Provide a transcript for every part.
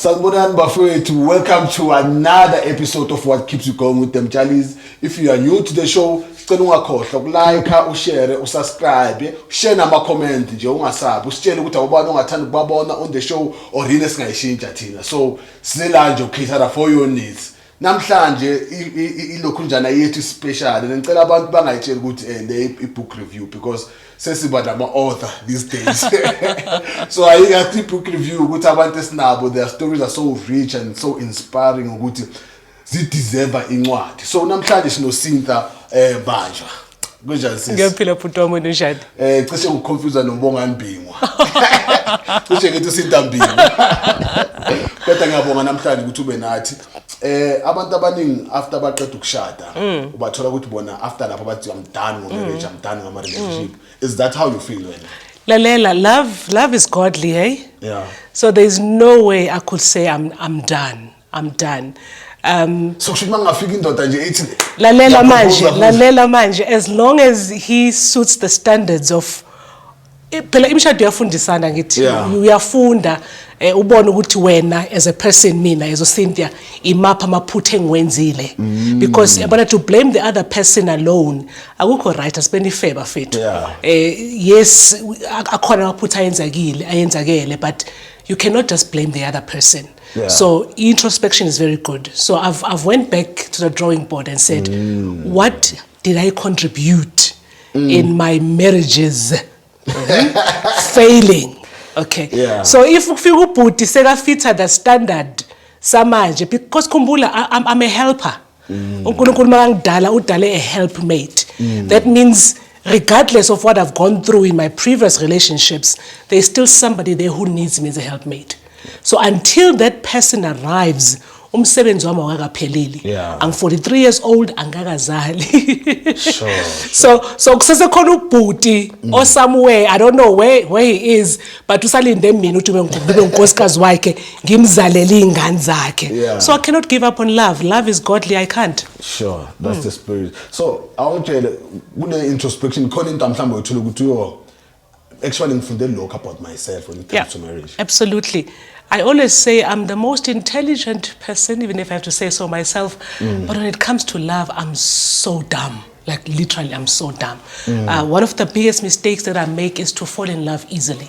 Sanibonani bafowethu, welcome to another episode of What Keeps You Going with Them Charlies. If you are new to the show, sicela ungakhohlwa ukulike, ushare, usubscribe, share nama comment nje ungasabi, usitshele ukuthi awubani ongathanda ukubabona on the show or yini esingayishintsha thina. So sila nje ukhithara for your needs. Namhlanje ilokhu njana yethu special ngicela abantu bangayitshela ukuthi le book review because sesiba nama author these days. So I got the book review ukuthi abantu esinabo, their stories are so rich and so inspiring ukuthi zi deserve incwadi. So namhlanje sino Cynthia Mbanjwa. Kunjani sisi? Ngiyaphila futhi wami njani? Cishe ukuconfuse noMbongani Bhingwa. Cishe ngithi Cynthia Mbanjwa. Kodwa ngiyabonga namhlanje ukuthi ube nathi. Abantu abaningi after baqeda ukushada ubathola ukuthi bona after lapho bathi I'm done with marriage, I'm done with my relationship. Is that how you feel when? Lalela, love is godly, eh? Yeah. So there's no way I could say I'm done. I'm done. So should mangafika indoda nje ethi lalela manje as long as he suits the standards of phela imishado yafundisana ngithi uyafunda ubone ukuthi wena as a person mina as Cynthia imapha amaphutha engiwenzile because yabona to blame the other person alone akukho right asibeni favor fethu yes akhona amaphutha ayenzakele but you cannot just blame the other person. So introspection is very good. So I've went back to the drawing board and said what did I contribute in my marriages failing. Okay. So if ufika ubhuti sekafitha the standard samanje because khumbula I'm a helper. uNkulunkulu makangidala udale a helpmate. That means regardless of what I've gone through in my previous relationships, there's still somebody there who needs me as a helpmate. So until that person arrives, umsebenzi wami awakapheleli. I'm 43 years old, angakazali. So kusesekhona ubhuti or somewhere, I don't know where he is, but usalinde mina ukuthi ube unkosikazi wakhe ngimzalele izingane zakhe. So I cannot give up on love. Love is godly, I can't. Sure, that's the spirit. So awutshele kune introspection khona into mhlawumbe uthola ukuthi actually ngifunde lokho about myself when it comes to marriage. Absolutely. I always say I'm the most intelligent person, even if I have to say so myself. But when it comes to love, I'm so dumb. Like literally, I'm so dumb. One of the biggest mistakes that I make is to fall in love easily.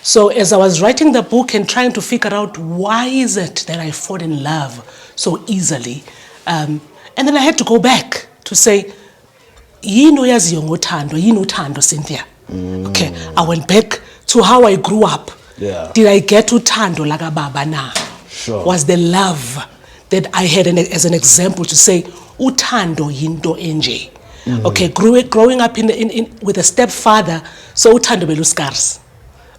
So as I was writing the book and trying to figure out why is it that I fall in love so easily, and then I had to go back to say, yini oyaziyo ngothando, yini uthando Cynthia. Okay, I went back to how I grew up. Did I get uthando laka baba na? Was the love that I had as an example to say uthando yinto enje. Okay, growing up with a stepfather, so uthando beluscars.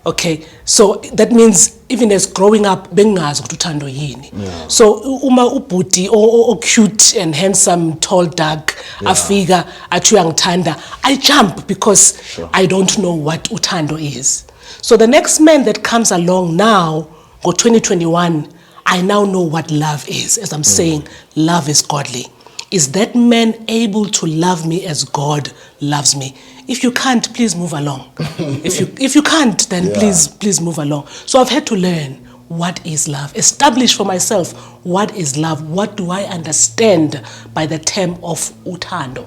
Okay, so that means even as growing up bengazi ukuthi uthando yini. So uma ubhuti or cute and handsome, tall, dark, afika athi uyangithanda, I jump because I don't know what uthando is. So the next man that comes along now, go 2021, I now know what love is. As I'm saying, love is godly. Is that man able to love me as God loves me? If you can't, please move along. If you can't, then please move along. So I've had to learn what is love, establish for myself what is love. What do I understand by the term of uthando?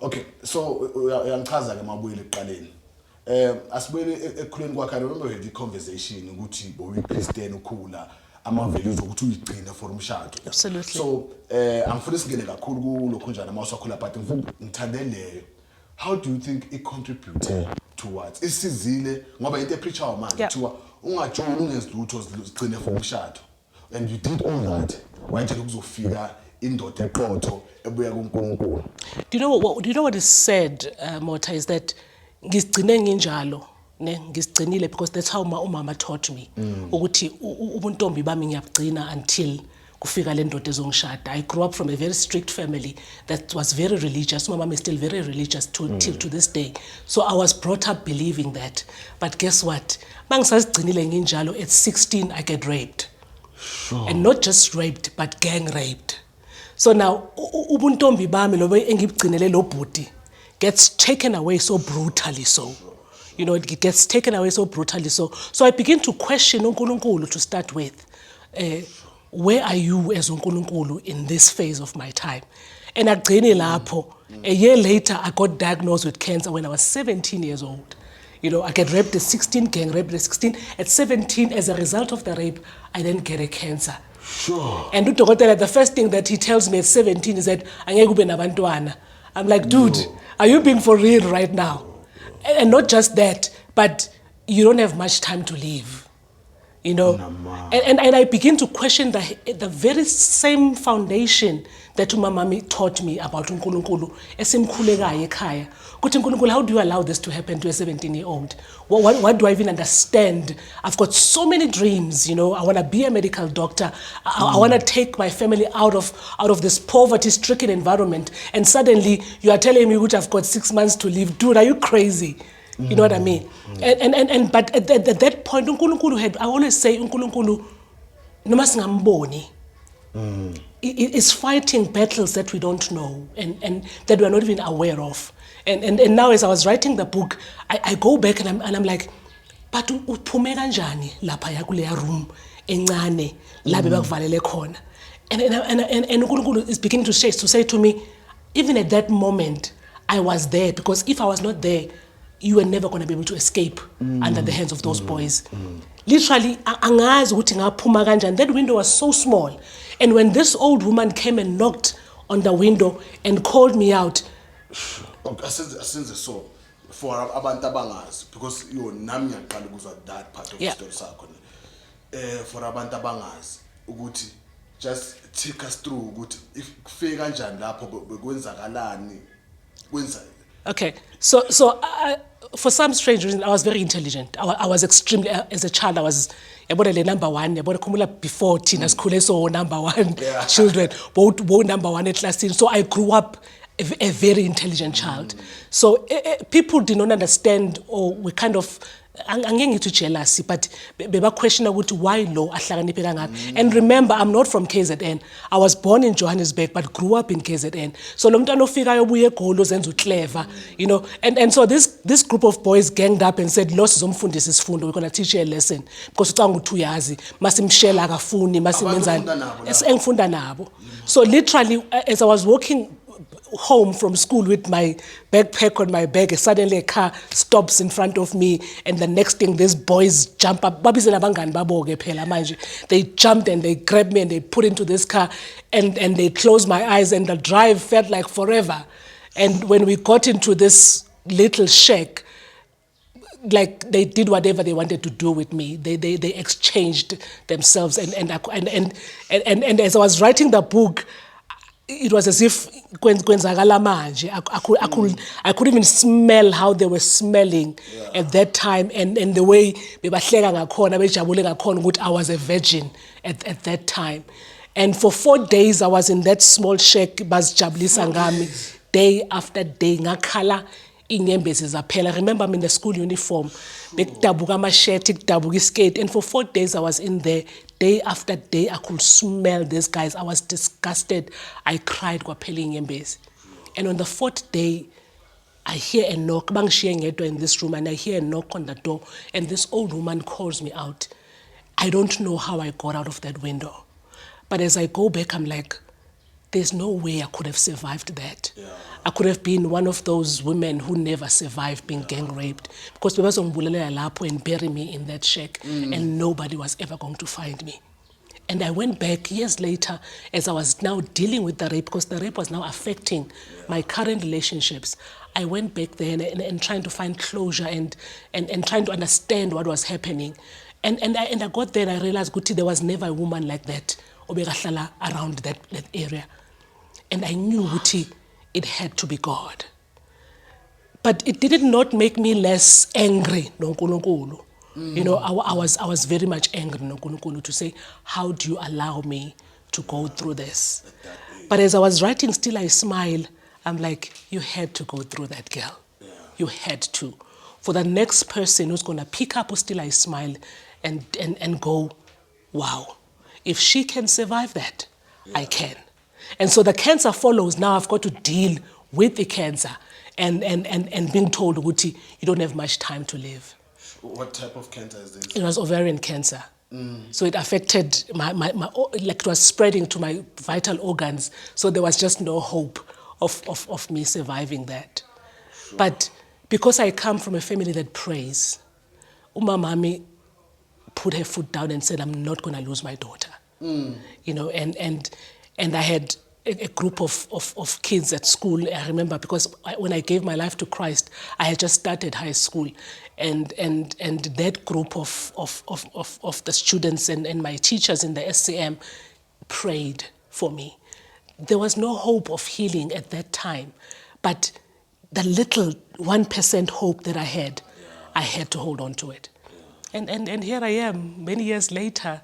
Okay, so uyangichaza ke mabuyile eqaleni. Asibuyele ekhuleni kwakhe. I remember we had the conversation ukuthi boyi-Christian ukhula ama-values ukuthi uyigcina for umshado. Absolutely. So angifuna singene kakhulu kulokho njani mawusakhula but ngithande leyo. How do you think it contributed towards isizile ngoba into epreacher wamanje kuthiwa ungajoni ungezilutho zigcine for umshado, and you did all that wanje kuzofika indoda eqotho ebuya kuNkulunkulu? Do you know what is said, Mota, is that ngizigcine nginjalo ne ngizigcinile because that's how umama taught me ukuthi ubuntombi bami ngiyabugcina until kufika le ndoda ezongishada. I grew up from a very strict family that was very religious. My mom is still very religious till to this day. So I was brought up believing that. But guess what? Mangisazigcinile nginjalo at 16 I get raped. And not just raped but gang raped. So now ubuntombi bami lo engibugcinele lo bhuti gets taken away so brutally so. it gets taken away so brutally. So I begin to question uNkulunkulu to start with. Where are you as uNkulunkulu in this phase of my time? And agcine lapho. A year later, I got diagnosed with cancer when I was 17 years old. I get raped at 16, gang raped at 16. At 17, as a result of the rape, I then get a cancer. Sure. And the first thing that he tells me at 17 is that angeke ube nabantwana. I'm like, dude, are you being for real right now? And not just that, but you don't have much time to live. And I begin to question the very same foundation that umamami taught me about uNkulunkulu esimkhulekayo ekhaya. Kuthi uNkulunkulu, how do you allow this to happen to a 17-year-old? What do I even understand? I've got so many dreams, I want to be a medical doctor. I want to take my family out of this poverty-stricken environment. And suddenly you are telling me, I've got 6 months to live. Dude, are you crazy? You know what I mean? But at that point, I always say, uNkulunkulu, noma singamboni, is fighting battles that we don't know and that we are not even aware of. And now as I was writing the book, I go back and I'm like, but uphume kanjani lapha kuleya room encane la bebakuvalele khona. And uNkulunkulu is beginning to say to me, even at that moment, I was there, because if I was not there, you were never going to be able to escape under the hands of those boys. Literally, angazi ukuthi ngaphuma kanjani. That window was so small. And when this old woman came and knocked on the window and called me out. Okay, asenze so for abantu abangazi, because nami ngiyaqala ukuzwa that part of the story sakho. For abantu abangazi ukuthi just take us through ukuthi if kufike kanjani lapho bekwenzakalani kwenza. Okay, so for some strange reason, I was very intelligent. I was extremely, as a child, I was number one. Before teen, so number one children, both number one at last. So I grew up a very intelligent child. So people did not understand, or we kind of, angeke ngithi jealousy, but beba question ukuthi why lo ahlakaniphe kangaka. And remember, I'm not from KZN. I was born in Johannesburg but grew up in KZN. So lo mntwana ofikayo obuye eGoli zenza uclever, and so this group of boys ganged up and said, lo sizomfundisa isifundo, we're going to teach you a lesson, because ucanga ukuthi uyazi masimshela akafuni masimenzani engifunda nabo. So literally, as I was walking home from school with my backpack on my back, suddenly a car stops in front of me, and the next thing, these boys jump up. They jumped and they grabbed me and they put into this car, and they closed my eyes, and the drive felt like forever. And when we got into this little shack, like they did whatever they wanted to do with me. They exchanged themselves, and as I was writing the book, it was as if kwenzakala manje. I could even smell how they were smelling at that time, and the way bebahleka ngakhona bejabule ngakhona ukuthi I was a virgin at that time. And for 4 days I was in that small shack bazijabulisa ngami day after day ngakhala inyembezi zaphela. Remember, I'm in the school uniform. Bekudabuka ama-shirt, kudabuka iskate, and for 4 days I was in there. Day after day, I could smell these guys. I was disgusted. I cried kwaphela inyembezi. And on the 4th day, I hear a knock. Bangishiye ngedwa in this room, and I hear a knock on the door, and this old woman calls me out. I don't know how I got out of that window. But as I go back, I'm like, there's no way I could have survived that. I could have been one of those women who never survived being gang raped, because they bazongibulelela lapho and bury me in that shack, and nobody was ever going to find me. And I went back years later as I was now dealing with the rape, because the rape was now affecting my current relationships. I went back there and trying to find closure and trying to understand what was happening. And I got there and I realized, Guti, there was never a woman like that obekahlala around that area. And I knew, Guti, it had to be God. But it did not make me less angry, noNkulunkulu. I was very much angry, noNkulunkulu, to say, how do you allow me to go through this? But as I was writing Still I Smile, I'm like, you had to go through that, girl. You had to. For the next person who's going to pick up Still I Smile and go, wow, if she can survive that, I can. And so the cancer follows. Now I've got to deal with the cancer and being told, Guti, you don't have much time to live. What type of cancer is this? It was ovarian cancer. So it affected like it was spreading to my vital organs. So there was just no hope of me surviving that. Sure. But because I come from a family that prays, Umamami put her foot down and said, I'm not going to lose my daughter. You know, and I had a group of kids at school. I remember because when I gave my life to Christ, I had just started high school. And that group of the students and my teachers in the SCM prayed for me. There was no hope of healing at that time, but the little 1% hope that I had to hold on to it. And here I am, many years later,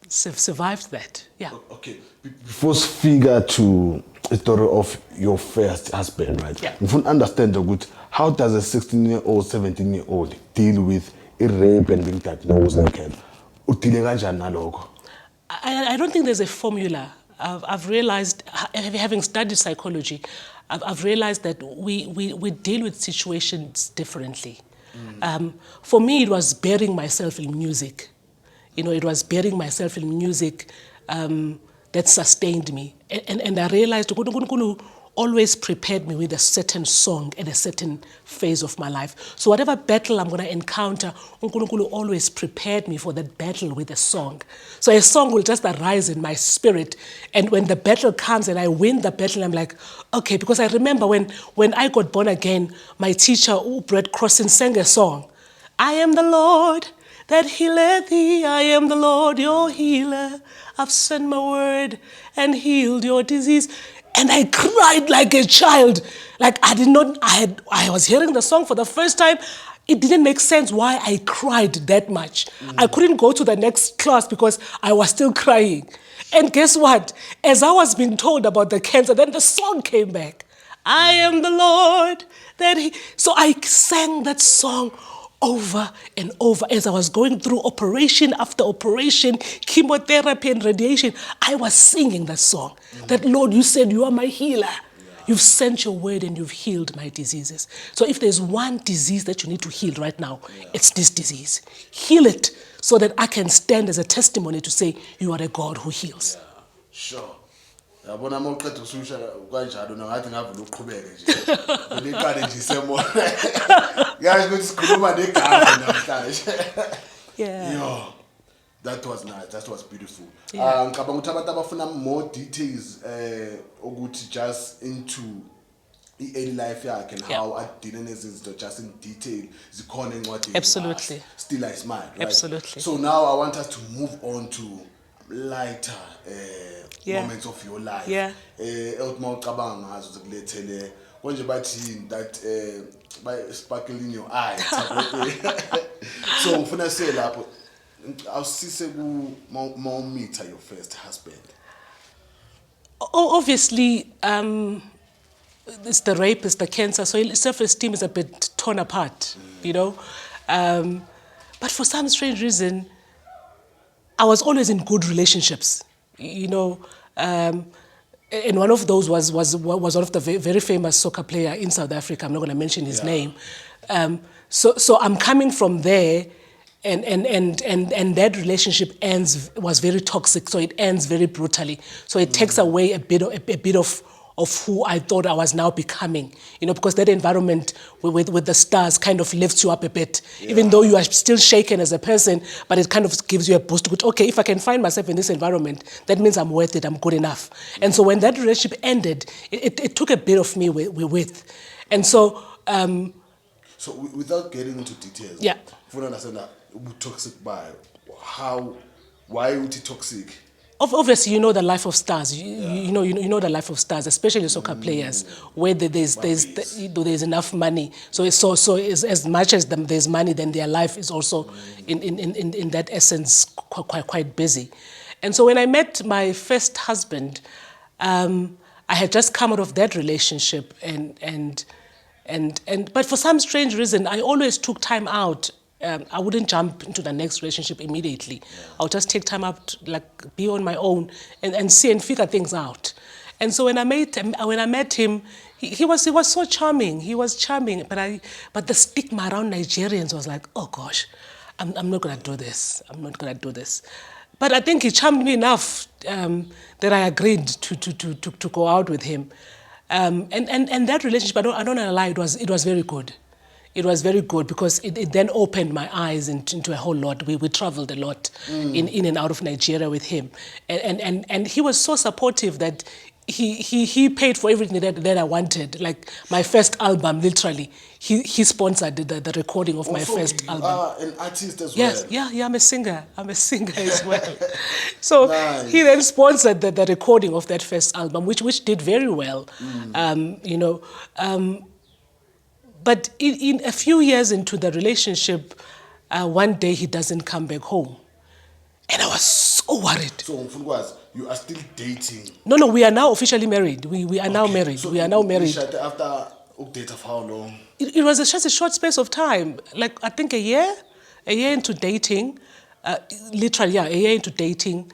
survived that. Yeah. Okay. Before figure to the story of your first husband, right? Yeah. If you understand the good, how does a 16-year-old, 17-year-old deal with a rape and being diagnosed like that? I don't think there's a formula. I've realized, having studied psychology, I've realized that we deal with situations differently. For me, it was burying myself in music. You know, it was burying myself in music that sustained me. And I realized Nkulunkulu always prepared me with a certain song at a certain phase of my life. So whatever battle I'm going to encounter, Nkulunkulu always prepared me for that battle with a song. So a song will just arise in my spirit. And when the battle comes and I win the battle, I'm like, okay, because I remember when I got born again, my teacher, Brett Crossan, sang a song. I am the Lord that healeth thee. I am the Lord, your healer. I've sent my word and healed your disease. And I cried like a child. Like I was hearing the song for the first time. It didn't make sense why I cried that much. I couldn't go to the next class because I was still crying. And guess what? As I was being told about the cancer, then the song came back. I am the Lord that he... So I sang that song over and over as I was going through operation after operation, chemotherapy and radiation. I was singing that song. That, Lord, you said you are my healer. You've sent your word and you've healed my diseases. So if there's one disease that you need to heal right now, it's this disease. Heal it so that I can stand as a testimony to say you are a God who heals. Yeah, sure. Yabona mawuqeda ususha kanjalo ngathi ngavula uqhubeke nje. Uliqale nje semona. Guys, ukuthi sikhuluma negama namhlanje. Yeah. Yo. That was nice. That was beautiful. Ngicabanga ukuthi abantu abafuna more details ukuthi just into early life yakhe and how adile nezinto just in detail zikhona encwadini. Absolutely. Still I Smile, right? Absolutely. So now I want us to move on to lighter moments of your life. Yeah. Mawucabanga ngazo zikulethele konje bathi that by sparkling your eyes. So ngifuna siye lapho awusise ku meet your first husband. Obviously, it's the rape, it's the cancer, so self-esteem is a bit torn apart, you know. But for some strange reason, I was always in good relationships, you know. And one of those was one of the very famous soccer player in South Africa. I'm not going to mention his name. So I'm coming from there, and that relationship was very toxic. So it ends very brutally. So it takes away a bit of who I thought I was now becoming, you know, because that environment with the stars kind of lifts you up a bit, even though you are still shaken as a person, but it kind of gives you a boost to go, okay, if I can find myself in this environment, that means I'm worth it, I'm good enough. And so when that relationship ended, it took a bit of me with. And so... so without getting into details, yeah. If you understand that, toxic by why would it toxic? Obviously, you know the life of stars. You know the life of stars, especially soccer players, where there's enough money. So as much as there's money, then their life is also in that essence quite busy. And so when I met my first husband, I had just come out of that relationship, but for some strange reason, I always took time out. I wouldn't jump into the next relationship immediately. I'll just take time out, like be on my own and see and figure things out. And so when I met him, He was so charming. He was charming, but the stigma around Nigerians was like, oh gosh, I'm not gonna do this. I'm not gonna do this. But I think he charmed me enough that I agreed to go out with him. And that relationship, I don't wanna lie, it was very good. It was very good because it then opened my eyes into a whole lot. We traveled a lot in and out of Nigeria with him. And he was so supportive that he paid for everything that I wanted. Like my first album, literally, he sponsored the recording of my first album. You are an artist as Yes, well. yeah, I'm a singer. I'm a singer as well. So Nice. he then sponsored the recording of that first album, which did very well. But in a few years into the relationship, one day he doesn't come back home. And I was so worried. So, Mfungwazi, you are still dating? No, we are now officially married. We are now married. So we are now married. After date of how long? It was just a short space of time, like I think a year into dating, literally, yeah, a year into dating.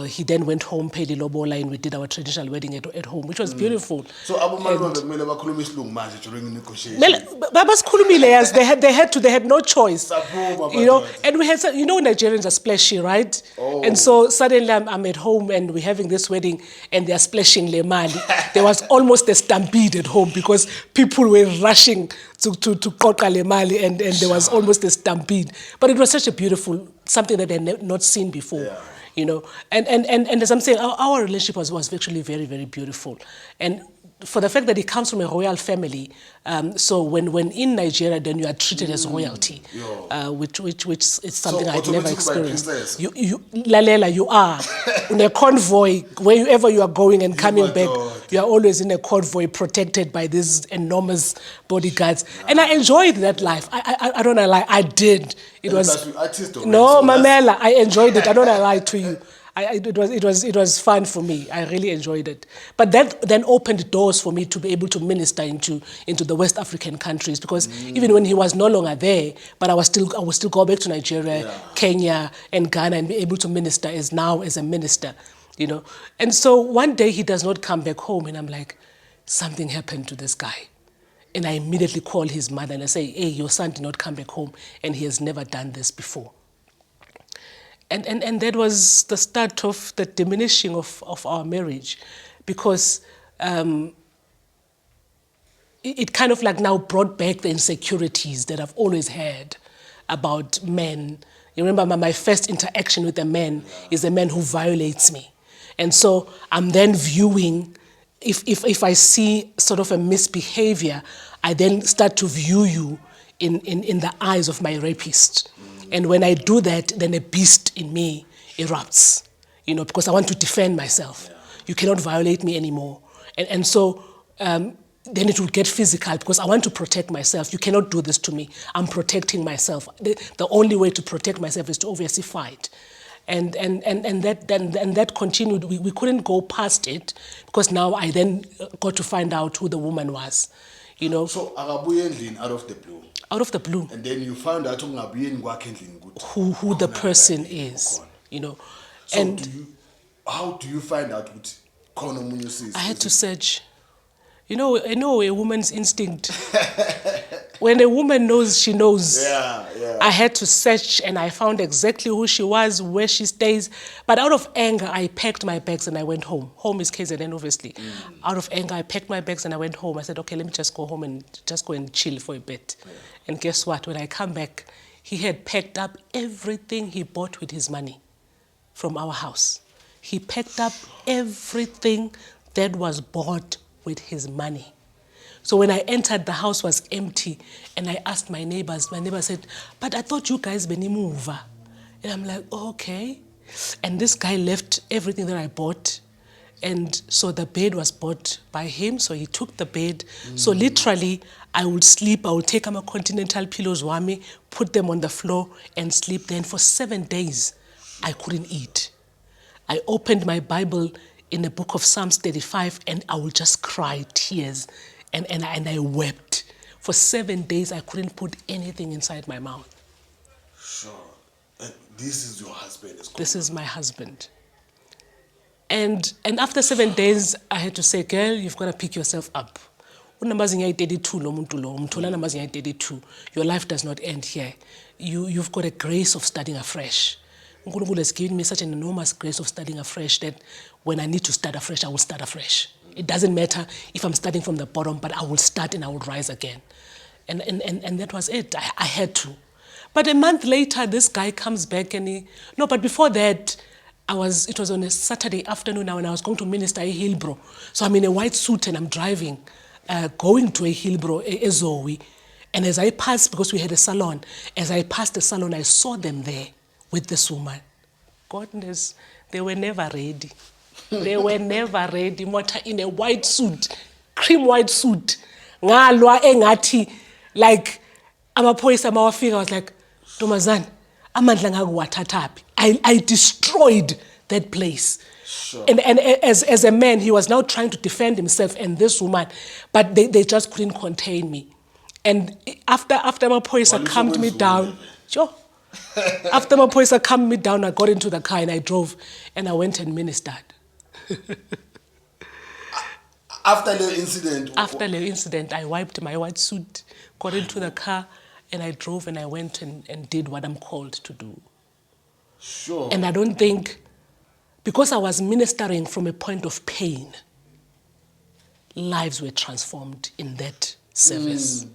He then went home, paid the lobola, and we did our traditional wedding at home, which was beautiful. So, kumele bakhulume isilungu manje during negotiation. Babas they had no choice. Sapuma, You know, madod. and we had, Nigerians are splashy, right? Oh. And so suddenly I'm at home and we're having this wedding and they're splashing le mali. There was almost a stampede at home because people were rushing to qoqa le mali and there was almost a stampede. But it was such a beautiful, something that I had not seen before. Yeah. And as I'm saying, our relationship was actually very, very beautiful. And for the fact that he comes from a royal family, so when in Nigeria, then you are treated as royalty, which is something So, I've never automatic by experienced. princess? Lalela, you are in a convoy, wherever you are going and coming my back, God. you are always in a convoy protected by these enormous bodyguards. And I enjoyed that life. I don't know, like I did. It And was plus you artist already, no, so that's- Mamela. I enjoyed it. I don't lie to you. It was fun for me. I really enjoyed it. But that then opened doors for me to be able to minister into the West African countries because even when he was no longer there, but I would still go back to Nigeria, Kenya, and Ghana and be able to minister as a minister, And so one day he does not come back home, and I'm like, something happened to this guy. And I immediately call his mother and I say, hey, your son did not come back home and he has never done this before. And that was the start of the diminishing of our marriage because it kind of like now brought back the insecurities that I've always had about men. You remember my first interaction with a man is a man who violates me. And so I'm then viewing, if I see sort of a misbehavior, I then start to view you in the eyes of my rapist. And when I do that, then a beast in me erupts, because I want to defend myself. Yeah. You cannot violate me anymore. And so then it will get physical because I want to protect myself. You cannot do this to me. I'm protecting myself. The only way to protect myself is to obviously fight. And that continued. We couldn't go past it because now I then got to find out who the woman was, So, akabuye endlini out of the blue. Out of the blue. And then you found out who the person is, So and how do you find out what I had to search. I know a woman's instinct. When a woman knows, she knows. Yeah. I had to search and I found exactly who she was, where she stays. But out of anger, I packed my bags and I went home. Home is KZN, obviously. Out of anger, I packed my bags and I went home. I said, okay, let me just go home and just go and chill for a bit. Yeah. And guess what? When I come back, he had packed up everything he bought with his money from our house. He packed up everything that was bought with his money. So when I entered, the house was empty, and I asked my neighbors. My neighbor said, but I thought you guys been move. And I'm like, oh, okay. And this guy left everything that I bought. And so the bed was bought by him, so he took the bed. So literally, I would sleep, I would take my continental pillows, wami, put them on the floor and sleep. Then for 7 days, I couldn't eat. I opened my Bible in the book of Psalms 35, and I would just cry tears. And I wept. For 7 days, I couldn't put anything inside my mouth. Sure. And this is your husband? This is my husband. And after 7 days, I had to say, girl, you've got to pick yourself up. unamazinga ayi-32 lo muntu lo, umthola namazinga ayi-32. Your life does not end here. You've got a grace of starting afresh. uNkulunkulu has given me such an enormous grace of starting afresh that when I need to start afresh, I will start afresh. It doesn't matter if I'm starting from the bottom, but I will start and I will rise again. And that was it. I had to. But a month later, this guy comes back and but before that, it was on a Saturday afternoon now, and I was going to minister a Hillbrow. So I'm in a white suit and I'm driving, going to a Hillbrow, a Zoe. And as I passed, because we had a salon, as I passed the salon, I saw them there with this woman. Goodness, they were never ready. They were never ready. Mota in a white suit, cream white suit. Ngalwa engathi, like, amaphoyisa mawafika, I was like, Tomazan, amandla ngakuwathathapi. I destroyed that place. Sure. And as a man, he was now trying to defend himself and this woman, but they just couldn't contain me. And after amaphoyisa calmed me down, sure. After amaphoyisa calmed me down, I got into the car and I drove and I went and ministered. After the incident? After the incident, I wiped my white suit, got into the car, and I drove and I went and did what I'm called to do. Sure. And I don't think, because I was ministering from a point of pain, lives were transformed in that service.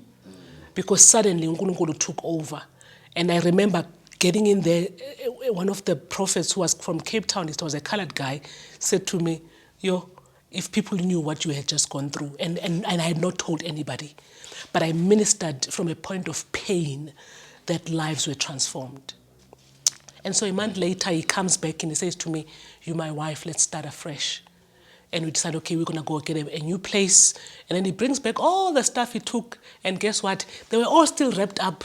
Because suddenly uNkulunkulu took over. And I remember getting in there, one of the prophets who was from Cape Town, it was a colored guy, said to me, if people knew what you had just gone through, and I had not told anybody, but I ministered from a point of pain that lives were transformed. And so a month later, he comes back and he says to me, "You, my wife, let's start afresh." And we decide, okay, we're going to go get a new place. And then he brings back all the stuff he took. And guess what? They were all still wrapped up.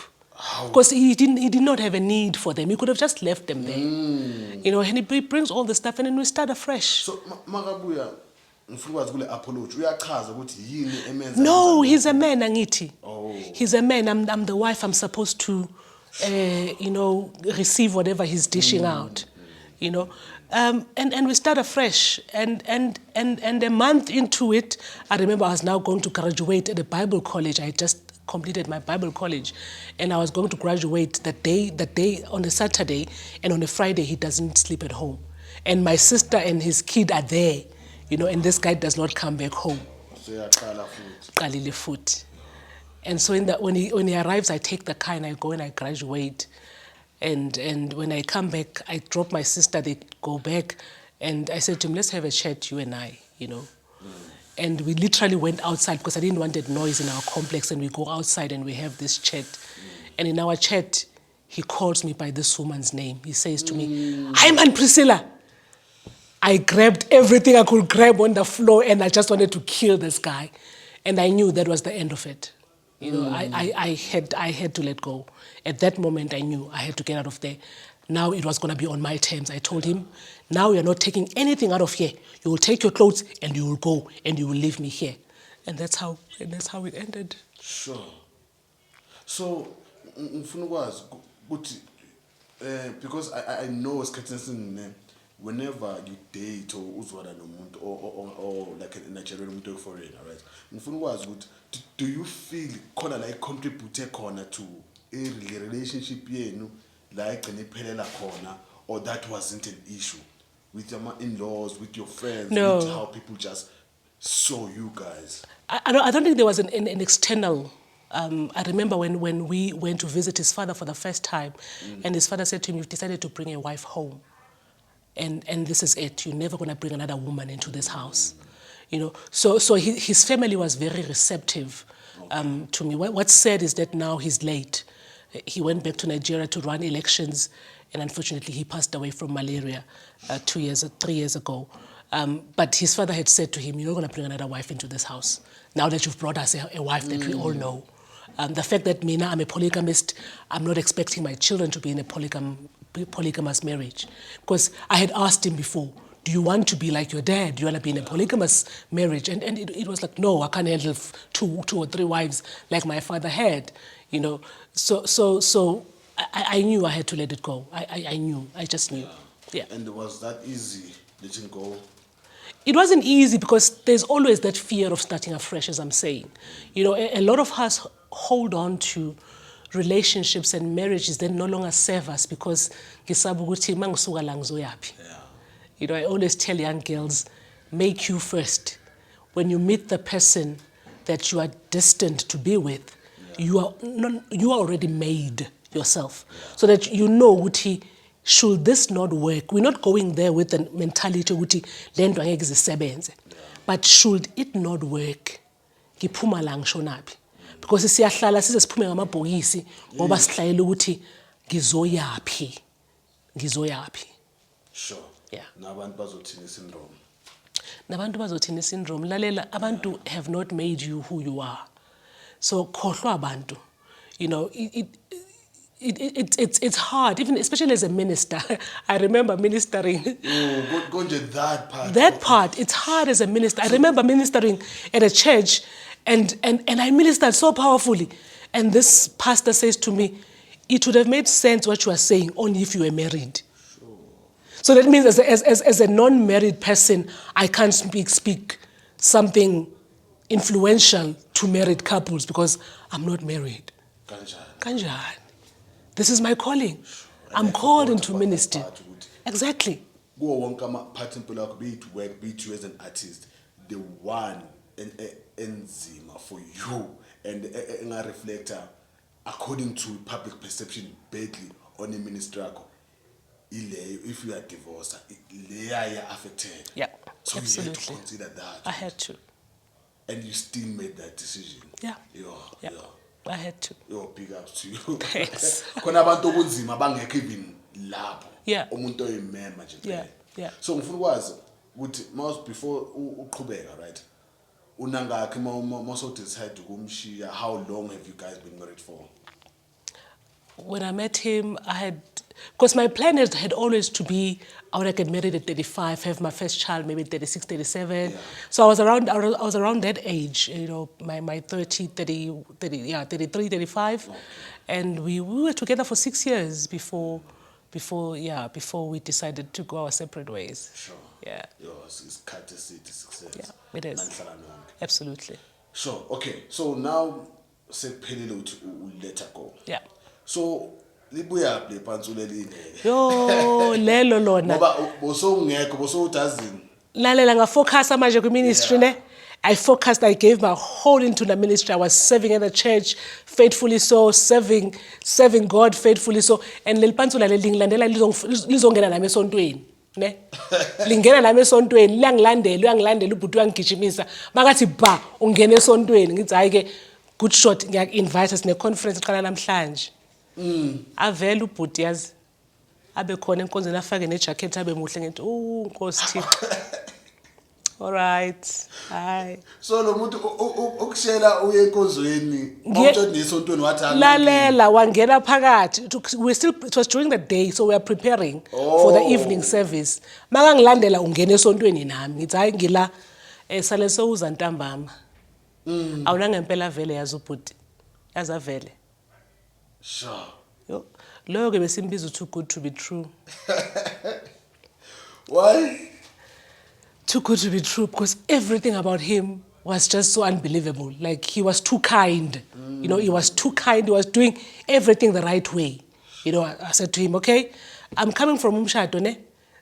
Because he did not have a need for them. He could have just left them there. And he brings all the stuff and then we start afresh. So, Magabuya, no, he's a man, Angiti. Oh. He's a man. I'm the wife. I'm supposed to, receive whatever he's dishing out. And we start afresh. And a month into it, I remember I was now going to graduate at a Bible college. I just completed my Bible college, and I was going to graduate that day on a Saturday, and on a Friday he doesn't sleep at home, and my sister and his kid are there, and this guy does not come back home. Qalile foot. And so when he arrives, I take the car and I go and I graduate. And when I come back, I drop my sister, they go back, and I said to him, let's have a chat, you and I, And we literally went outside because I didn't want that noise in our complex, and we go outside and we have this chat. And in our chat, he calls me by this woman's name. He says to me, "Hi, man, Priscilla." I grabbed everything I could grab on the floor and I just wanted to kill this guy. And I knew that was the end of it. I had to let go. At that moment, I knew I had to get out of there. Now it was going to be on my terms. I told him, now you're not taking anything out of here. You will take your clothes and you will go and you will leave me here. And that's how it ended. Sure. So, because I know whenever you date or like a Nigerian foreigner, right? Do you feel like contribute to a relationship like or that wasn't an issue with your in-laws, with your friends, no. With how people just saw you guys? I don't think there was an external. I remember when we went to visit his father for the first time, and his father said to him, "You've decided to bring a wife home, and this is it. You're never going to bring another woman into this house." So his family was very receptive to me. What's sad is that now he's late. He went back to Nigeria to run elections, and unfortunately he passed away from malaria 3 years ago. But his father had said to him, "You're not going to bring another wife into this house. Now that you've brought us a wife that we all know." The fact that Mina, I'm a polygamist, I'm not expecting my children to be in a polygamous marriage. Because I had asked him before, "Do you want to be like your dad? Do you want to be in a polygamous marriage?" And it was like, "No, I can't handle two or three wives like my father had." So I knew I had to let it go. I knew. I just knew. Yeah. And was that easy letting go? It wasn't easy because there's always that fear of starting afresh, as I'm saying. You know, a lot of us hold on to relationships and marriages that no longer serve us because ngisaba ukuthi mangisuka la ngizoyapi. You know, I always tell young girls, make you first. When you meet the person that you are destined to be with, you are already made yourself. So that you know, ukuthi, should this not work, we're not going there with the mentality ukuthi le nto angeke zisebenze. But should it not work, ngiphuma la ngishonaphi. Because siyahlala size siphume ngamabhokisi ngoba sihlayela ukuthi ngizoyaphi. Sure. Yeah. Nabantu bazothini syndrome. Nabantu bazothini syndrome. Lalela, abantu have not made you who you are. So khohlwa abantu. You know, it's hard, even especially as a minister. I remember ministering. Go into that part. That part, it's hard as a minister. I remember ministering at a church, and I ministered so powerfully. And this pastor says to me, it would have made sense what you are saying only if you were married. So that means as a non-married person, I can't speak something influential to married couples because I'm not married. Kanjani. This is my calling. I'm called into ministry. Exactly. Go wonka part impilo yakho, be it work, be it you as an artist, the one enzima for you and a reflector according to public perception badly on a ministry yakho. If you are divorced, they are affected. Yeah, so absolutely. You had to consider that. I had to. And you still made that decision. Yeah. Yeah. I had to. Big ups to you. Thanks. Khona abantu obunzima bangekho even lapho. Yeah. Umuntu oyimema nje. Yeah. So ngifuna ukwazi ukuthi before uqhubeka, right? Unangakhi most decide ukumshiya, how long have you guys been married for? When I met him, because my plan had always to be, I would get married at 35, have my first child maybe 36, 37. Yeah. So I was around that age, you know, my 33, 35. Okay. And we were together for 6 years before we decided to go our separate ways. Sure. Yeah. It's courtesy to success. Yeah, it is. Absolutely. Sure. Okay. So now, sekuphelile uthi let her go. Yeah. So libuya le pantsulo eline. Yo, lelo lona. Ngoba bosongekho bosudazini. Lalela ngafocus manje ku ministry ne. I focused, I gave my whole into the ministry. I was serving at the church faithfully so, serving God faithfully so, and leli pantsulo lelingilandela lizongena nami esontweni. Ne? Lingena nami esontweni, liyangilandela ubhuti wangigijimisa. Makathi ba ungena esontweni ngithi hayi ke good shot ngiya-invite sine conference eqala namhlanje. Avela ubhuti yazi abe khona enkonzweni afake nejacket abe muhle ngithi Nkosi Thixo. All right. Hi. So lo muntu ukushela uye enkonzweni umuntu onesontweni wathi lalela wangena phakathi. It was during the day, so we were preparing for the evening service. Makangilandela ungena esontweni nami ngithi hayi ngila sale sowuza ntambama. Awuna ngempela vele yazi ubhuti. Yazi avele. Sure. Yo, lo ke besimbiza too good to be true. Why? Too good to be true because everything about him was just so unbelievable. Like he was too kind. You know, he was too kind. He was doing everything the right way. You know, I said to him, okay, I'm coming from umshado ne.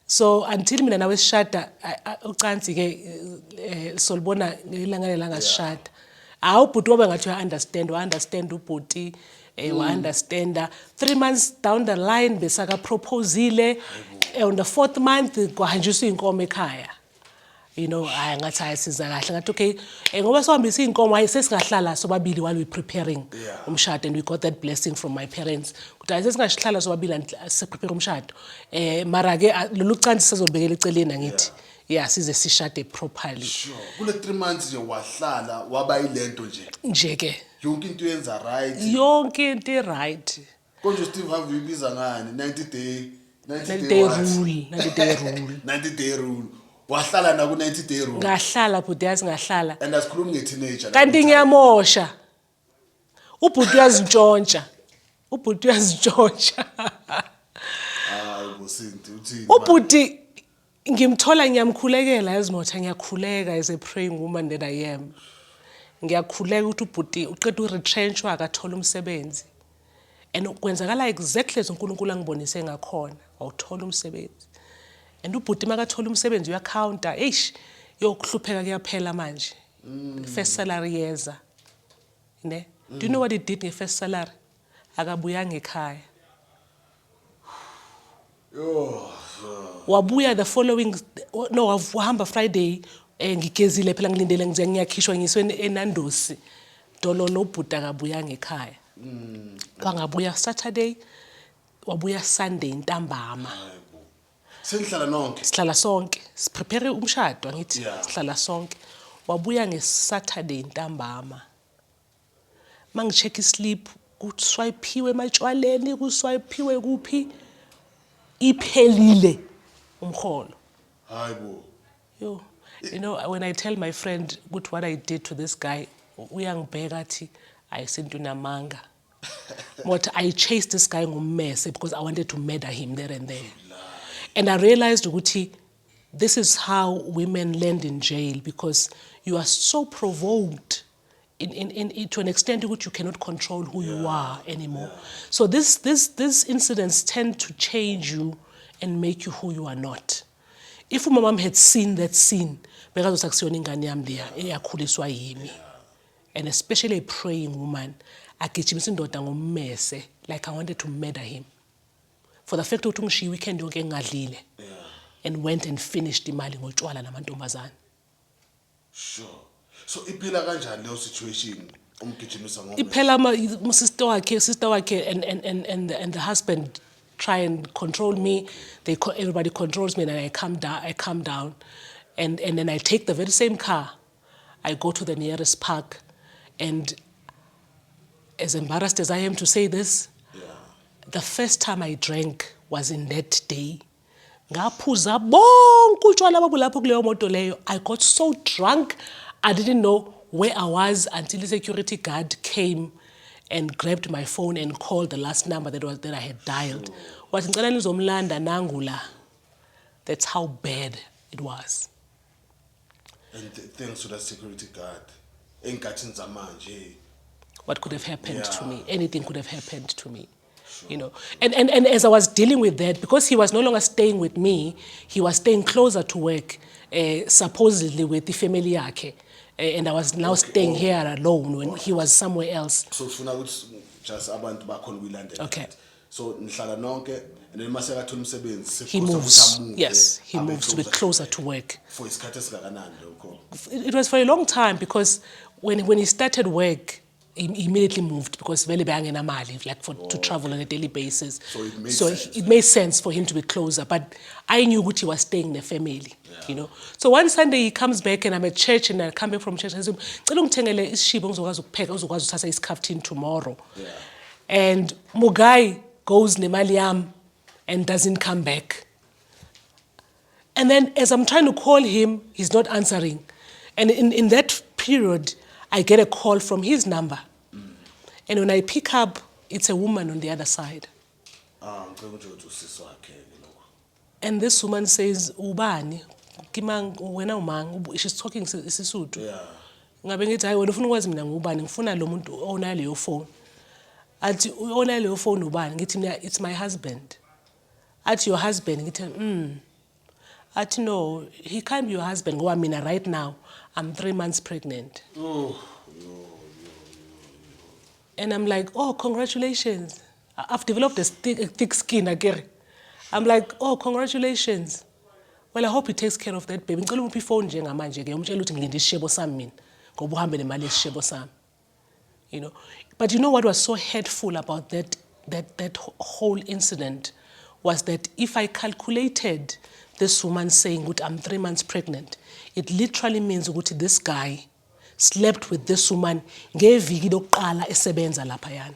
So until mina nawe sishada ucansi ke solibona ngelanga lelanga sishada. Awubhuti wabe ngathi understand ubhuti understand 3 months down the line besaka proposile on the 4th month kwahanjiswa inkomo ekhaya. You know, ngathi ayisiza kahle ngathi okay ngoba sohambisa inkomo ayisesingahlala sobabili while we preparing umshado, and we got that blessing from my parents ukuthi ayisesingahlala sobabili se prepare umshado mara ke lolu cansi sizobekela eceleni ngithi size sishade properly. Sure. Kule 3 months nje wahlala waba ilento nje ke yonke into yenza right. Yonke into right. Konje Steve have uyibiza ngani 90 day rule. 90 day rule. Wahlala na ku 90 day rule. Ngahlala bhuti yazi ngahlala. And asikhulumi nge-teenager. Kanti ngiyamosha. Ubhuti uyazintshontsha. Hayi bosinti uthini? Ubhuti ngimthola ngiyamkhulekela yazi Motha ngiyakhuleka as a praying woman that I am. Ngiyakhuleka ukuthi ubhuti uqeda uretrenchwa akathola umsebenzi. And kwenzakala exactly as uNkulunkulu angibonise ngakhona, awuthola umsebenzi. And ubhuti makathola umsebenzi uyacounter, eish, yokuhlupheka kuyaphela manje. First salary yeza. Ne? Do you know what he did nge-first salary? Akabuyanga ekhaya. Wabuya the following, no, wahamba Friday, ngigezile phela ngilindele ngize ngiyakhishwa ngiswe eNandosi. Dololo ubhuti akabuyanga ekhaya. Wangabuya Saturday, wabuya Sunday ntambama. Senihlala nonke. Sihlala sonke. Siprepare umshado ngithi sihlala sonke. Wabuya ngeSaturday ntambama. Mangicheck isleep, kuswipiwe ematshwaleni, kuswipiwe kuphi? Iphelile umkholo. Hayibo. Yo, you know, when I tell my friend what I did to this guy, uyangibheka athi ayisentunamanga. But I chased this guy ngummese because I wanted to murder him there and there. And I realized ukuthi this is how women land in jail because you are so provoked to an extent which you cannot control who you are anymore. So these incidents tend to change you and make you who you are not. If my mom had seen that scene, bekazosakusiyona ingane yami leya eyakhuliswa yimi. And especially a praying woman, agijimisa indoda ngommese like I wanted to murder him. For the fact ukuthi ngishiya weekend yonke ngingadlile. And went and finished imali ngotshwala namantombazana. Sure. So iphela kanjani leyo situation umgijimisa ngommese? Iphela sister wakhe and the husband try and control me. Everybody controls me and I calm down. And then I take the very same car. I go to the nearest park. And as embarrassed as I am to say this, the first time I drank was in that day. Ngaphuza bonke utshwala babulapho kuleyo moto leyo. I got so drunk, I didn't know where I was until the security guard came and grabbed my phone and called the last number that I had dialed. Wathi ngicela nizomlanda nangula. That's how bad it was. And thanks to that security guard, what could have happened to me? Anything could have happened to me. Sure. You know, and as I was dealing with that, because he was no longer staying with me, he was staying closer to work, supposedly with the family yakhe. And I was now staying here alone when he was somewhere else. So just abantu bakhona kuyilandela. Okay. So nihlala nonke and then mase akathola umsebenzi. He moves. Yes, he moves to be closer to work. For isikhathi esingakanani lokho? It was for a long time because when he started work, he immediately moved because vele beyangenamali like to travel on a daily basis. So it made sense for him to be closer. But I knew what he was staying in the family, you know. So one Sunday he comes back and I'm at church and I come back from church and I say, "Cela ungithengele isishibo ngizokwazi ukupheka uzokwazi uthatha isikhaftini tomorrow." And Mugai goes nemali yami and doesn't come back. And then as I'm trying to call him, he's not answering. And in that period, I get a call from his number. And when I pick up, it's a woman on the other side. And this woman says, "Ubani, kimang wena umang." She's talking isisuthu. Ngabe ngithi hayi wena ufuna ukwazi mina ngubani ngifuna lo muntu ona leyo phone. Athi ona leyo phone ubani ngithi mina it's my husband. Athi your husband ngithi Athi no, he can't be your husband ngoba mina right now I'm 3 months pregnant. And I'm like, "Oh, congratulations. I've developed a thick skin again." I'm like, "Oh, congratulations. Well, I hope he takes care of that baby." Ngicela umuphi phone njengamanje ke umtshela ukuthi ngilinde isishebo sami mina ngoba uhambe nemali yesishebo sami. You know, but you know what was so hurtful about that whole incident was that if I calculated this woman saying that I'm 3 months pregnant, it literally means that this guy slept with this woman ngeviki lokuqala esebenza laphayana.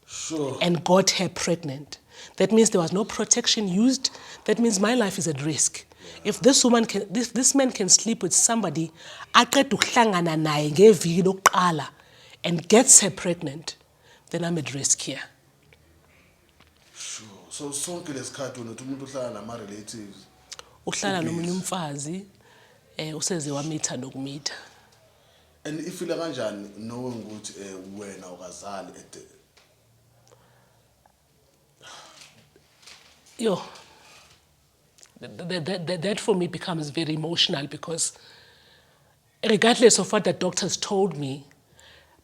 Sure. And got her pregnant. That means there was no protection used. That means my life is at risk. If this woman this man can sleep with somebody aqeda ukuhlangana naye ngeviki lokuqala and gets her pregnant, then I'm at risk here. Sure. So sonke lesikhathi unothi umuntu uhlala nama relatives. uhlala nomunye umfazi useze wamitha nokumitha. And ifile kanjani knowing ukuthi wena ukazali that for me becomes very emotional because regardless of what the doctors told me,